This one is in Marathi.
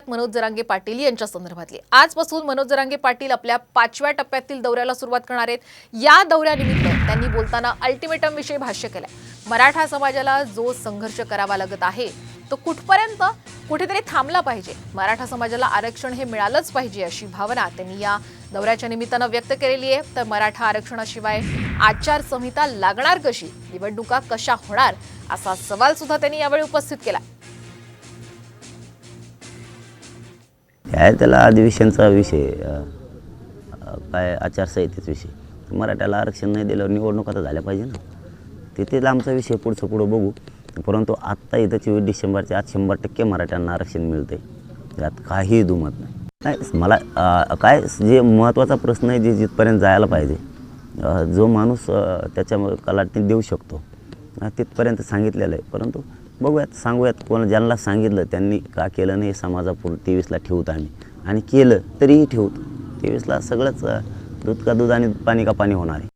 मनोज जरांगे पाटील यांच्या संदर्भातली। आजपासून मनोज जरांगे पाटील आपल्या 5व्या टप्प्यातील दौऱ्याला सुरुवात करणार आहेत। या दौऱ्यानिमित्त त्यांनी बोलताना अल्टिमेटम विषयी भाष्य केलंय। मराठा समाजाला जो संघर्ष करावा लागत आहे तो कुठपर्यंत कुठेतरी थांबला पाहिजे। मराठा समाजाला आरक्षण हे मिळालंच पाहिजे अशी भावना त्यांनी या दौऱ्याच्या निमित्तानं व्यक्त केलेली आहे। तर मराठा आरक्षणाशिवाय आचारसंहिता लागणार कशी, निवडणुका कशा होणार असा सवाल सुद्धा त्यांनी यावेळी उपस्थित केला। त्याला अधिवेशनचा विषय काय आचारसंहितेचा विषय, मराठ्याला आरक्षण नाही दिल्यावर निवडणुका तर झाल्या पाहिजे ना, तिथे आमचा विषय पुढं बघू। परंतु आत्ता इथं 24 डिसेंबरच्या आज 100% मराठ्यांना आरक्षण मिळते, यात काही दुमत नाही। मला काय जे महत्त्वाचा प्रश्न आहे, जे जिथपर्यंत जायला पाहिजे, जो माणूस त्याच्या कलाटणी देऊ शकतो तिथपर्यंत सांगितलेलं आहे। परंतु बघूयात, सांगूयात, कोण ज्यांना सांगितलं त्यांनी का केलं नाही समाजापुढं 23ला ठेवत आम्ही, आणि केलं तरीही ठेवतो 23ला सगळंच दूध का दूध आणि पाणी का पाणी होणार आहे।